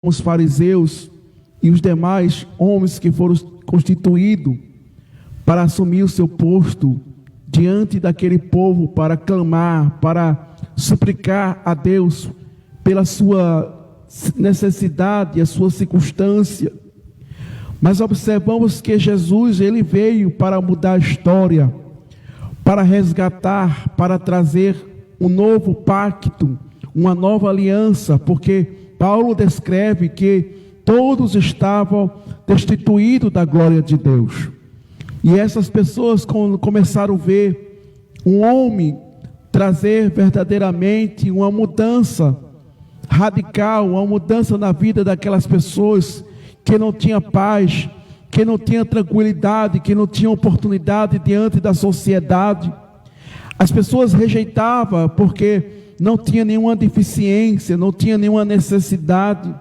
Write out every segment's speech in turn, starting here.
os fariseus e os demais homens que foram constituídos para assumir o seu posto diante daquele povo, para clamar, para suplicar a Deus pela sua necessidade, a sua circunstância. Mas observamos que Jesus, ele veio para mudar a história, para resgatar, para trazer um novo pacto, uma nova aliança, porque Paulo descreve que todos estavam destituídos da glória de Deus. E essas pessoas, quando começaram a ver um homem trazer verdadeiramente uma mudança radical, uma mudança na vida daquelas pessoas que não tinham paz, que não tinham tranquilidade, que não tinham oportunidade diante da sociedade. As pessoas rejeitavam porque não tinha nenhuma deficiência, não tinha nenhuma necessidade,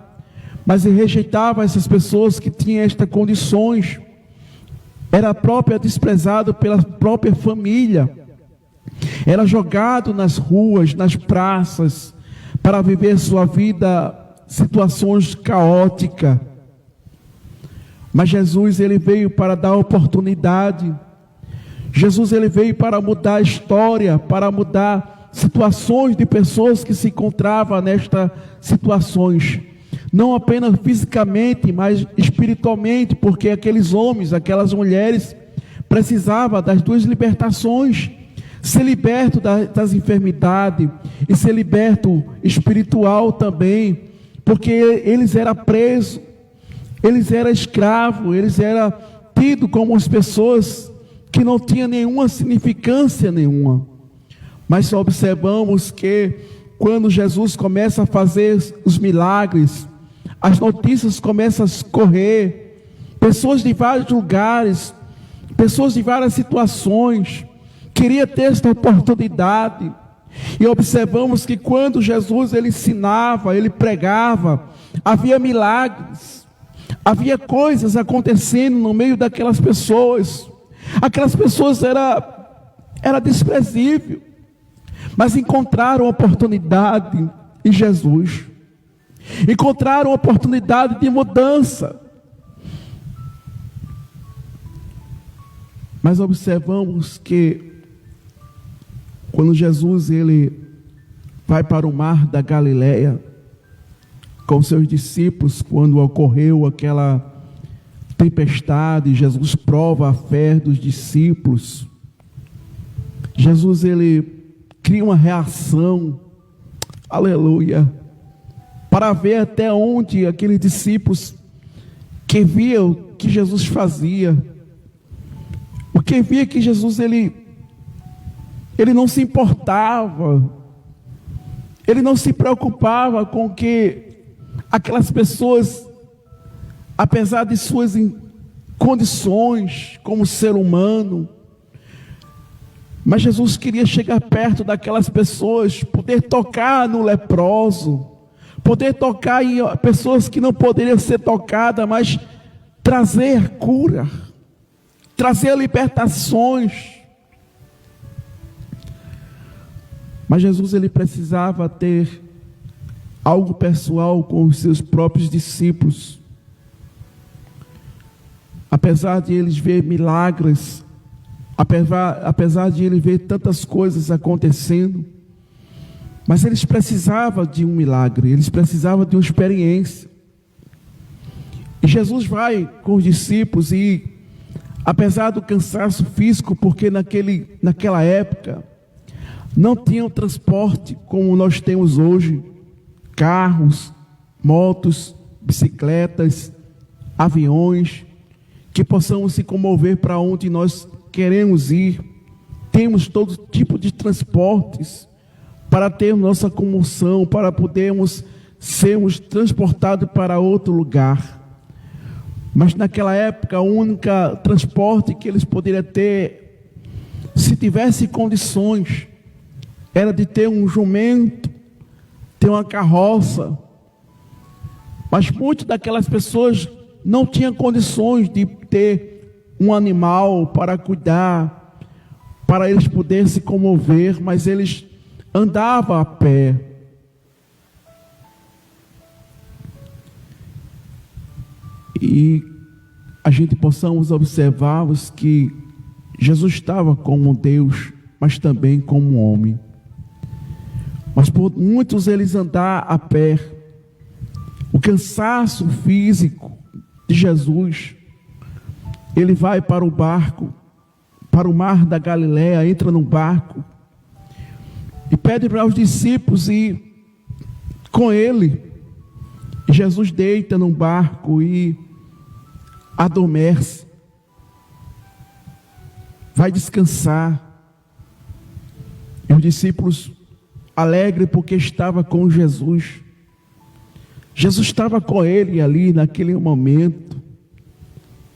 mas rejeitava essas pessoas que tinham estas condições. Era desprezado pela própria família, era jogado nas ruas, nas praças, para viver sua vida, situações caóticas. Mas Jesus, ele veio para dar oportunidade. Jesus, ele veio para mudar a história, para mudar situações de pessoas que se encontravam nestas situações. Não apenas fisicamente, mas espiritualmente, porque aqueles homens, aquelas mulheres, precisavam das duas libertações. Ser liberto das enfermidades e ser liberto espiritual também, porque eles eram presos, eles eram escravos, eles eram tidos como as pessoas que não tinham nenhuma significância nenhuma. Mas observamos que quando Jesus começa a fazer os milagres, as notícias começam a correr, pessoas de vários lugares, pessoas de várias situações, queria ter esta oportunidade. E observamos que quando Jesus ele ensinava, ele pregava, havia milagres, havia coisas acontecendo no meio daquelas pessoas. Aquelas pessoas era desprezível, mas encontraram oportunidade em Jesus, encontraram oportunidade de mudança. Mas observamos que quando Jesus ele vai para o mar da Galileia com seus discípulos, quando ocorreu aquela tempestade, Jesus prova a fé dos discípulos. Jesus ele cria uma reação, aleluia, para ver até onde aqueles discípulos que viam o que Jesus fazia, porque via que Jesus ele não se importava, ele não se preocupava com que aquelas pessoas, apesar de suas condições como ser humano, mas Jesus queria chegar perto daquelas pessoas, poder tocar no leproso, poder tocar em pessoas que não poderiam ser tocadas, mas trazer cura, trazer libertações. Mas Jesus ele precisava ter algo pessoal com os seus próprios discípulos. Apesar de eles ver milagres, apesar de ele ver tantas coisas acontecendo, mas eles precisavam de um milagre, eles precisavam de uma experiência. E Jesus vai com os discípulos e, apesar do cansaço físico, porque naquela época não tinham transporte como nós temos hoje, carros, motos, bicicletas, aviões, que possamos se comover para onde nós queremos ir. Temos todo tipo de transportes para ter nossa comoção, para podermos sermos transportados para outro lugar. Mas naquela época, o único transporte que eles poderiam ter, se tivesse condições, era de ter um jumento, ter uma carroça. Mas muitas daquelas pessoas não tinham condições de ter um animal para cuidar, para eles poderem se comover, mas eles andavam a pé. e a gente possamos observarmos que Jesus estava como Deus, mas também como homem. Mas por muitos eles andar a pé, o cansaço físico de Jesus, ele vai para o barco, para o mar da Galileia, entra no barco e pede para os discípulos ir com ele. E Jesus deita no barco e adormece, vai descansar. E os discípulos alegres porque estava com Jesus. Jesus estava com ele ali naquele momento.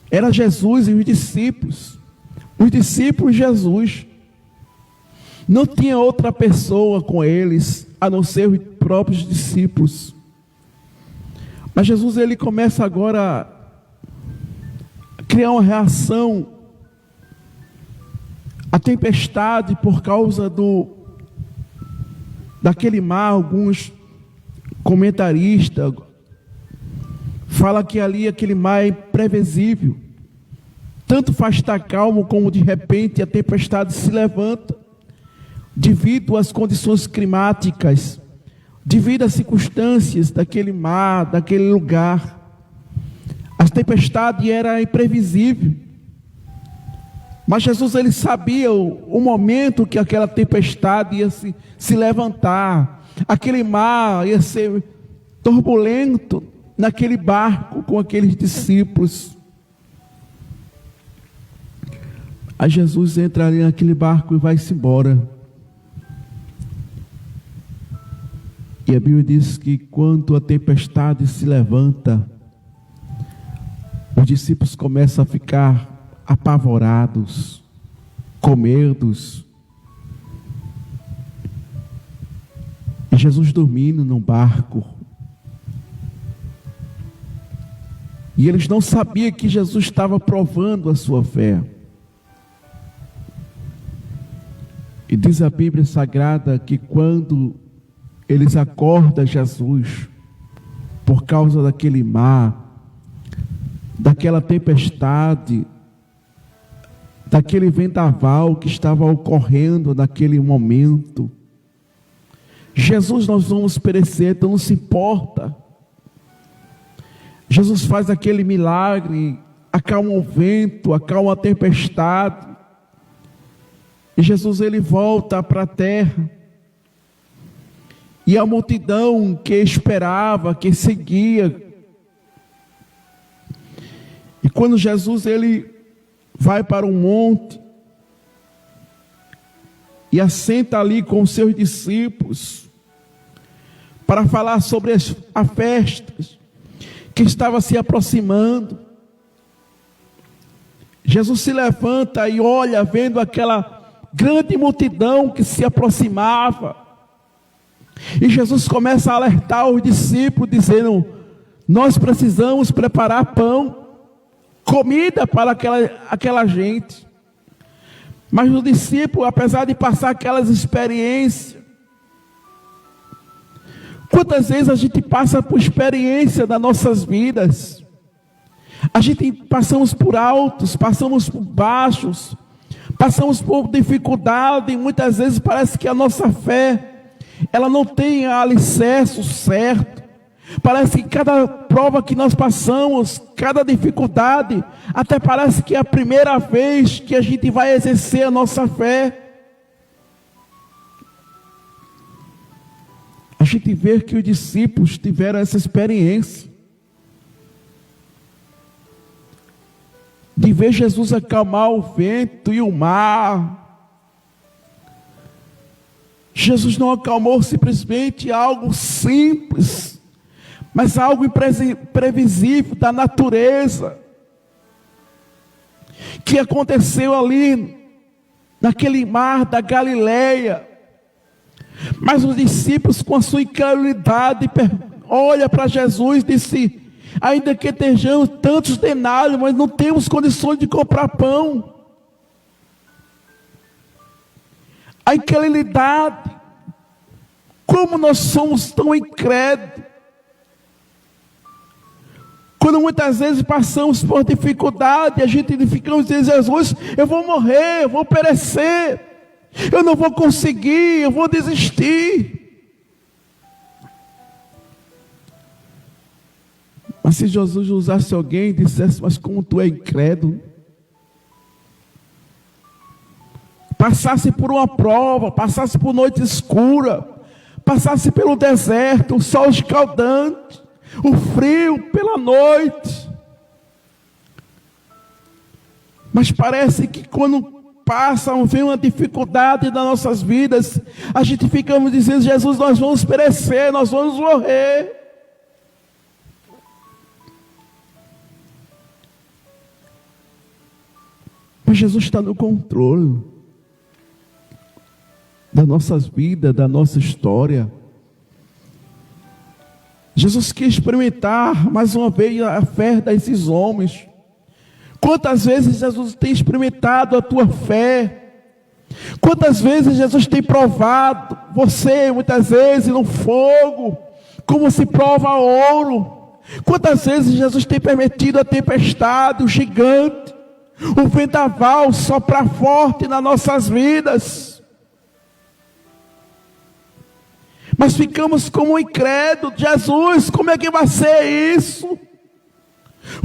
Era Jesus e os discípulos. Os discípulos de Jesus. Não tinha outra pessoa com eles, a não ser os próprios discípulos. Mas Jesus, ele começa agora a criar uma reação à tempestade por causa daquele mar. Alguns comentaristas falam que ali aquele mar é imprevisível. Tanto faz estar calmo como de repente a tempestade se levanta, devido às condições climáticas, devido às circunstâncias daquele mar, daquele lugar. A tempestade era imprevisível. Mas Jesus, ele sabia o momento que aquela tempestade ia se levantar. Aquele mar ia ser turbulento naquele barco com aqueles discípulos. Aí Jesus entra ali naquele barco e vai-se embora. E a Bíblia diz que quando a tempestade se levanta, os discípulos começam a ficar apavorados, com medos. E Jesus dormindo num barco. E eles não sabiam que Jesus estava provando a sua fé. E diz a Bíblia Sagrada que quando eles acordam Jesus, por causa daquele mar, daquela tempestade, daquele vendaval que estava ocorrendo naquele momento, Jesus, nós vamos perecer, então não se importa. Jesus faz aquele milagre, acalma o vento, acalma a tempestade, e Jesus, ele volta para a terra. E a multidão que esperava, que seguia. E quando Jesus, ele vai para um monte e assenta ali com os seus discípulos para falar sobre a festa que estava se aproximando. Jesus se levanta e olha, vendo aquela grande multidão que se aproximava. E Jesus começa a alertar os discípulos, dizendo: nós precisamos preparar pão, comida para aquela gente. Mas os discípulos, apesar de passar aquelas experiências, quantas vezes a gente passa por experiência das nossas vidas, a gente passamos por altos, passamos por baixos, passamos por dificuldade, e muitas vezes parece que a nossa fé, ela não tem alicerce certo. Parece que cada prova que nós passamos, cada dificuldade, até parece que é a primeira vez que a gente vai exercer a nossa fé. A gente vê que os discípulos tiveram essa experiência de ver Jesus acalmar o vento e o mar. Jesus não acalmou simplesmente algo simples, mas algo imprevisível da natureza, que aconteceu ali, naquele mar da Galileia. Mas os discípulos, com a sua incredulidade, olham para Jesus e dizem: ainda que tenhamos tantos denários, mas não temos condições de comprar pão. A incredulidade, como nós somos tão incrédulos, Quando muitas vezes passamos por dificuldade, a gente ficamos dizendo: Jesus, eu vou morrer, eu vou perecer, eu não vou conseguir, eu vou desistir. Mas se Jesus usasse alguém e dissesse: mas como tu é incrédulo, passasse por uma prova, passasse por noite escura, passasse pelo deserto, o sol escaldante, o frio pela noite, mas parece que quando vem uma dificuldade nas nossas vidas, a gente ficamos dizendo: Jesus, nós vamos perecer, nós vamos morrer. Mas Jesus está no controle das nossas vidas, da nossa história. Jesus quer experimentar mais uma vez a fé desses homens. Quantas vezes Jesus tem experimentado a tua fé? Quantas vezes Jesus tem provado você, muitas vezes no fogo, como se prova ouro? Quantas vezes Jesus tem permitido a tempestade, o gigante, o vendaval soprar forte nas nossas vidas? Mas ficamos como incrédulos: Jesus, como é que vai ser isso?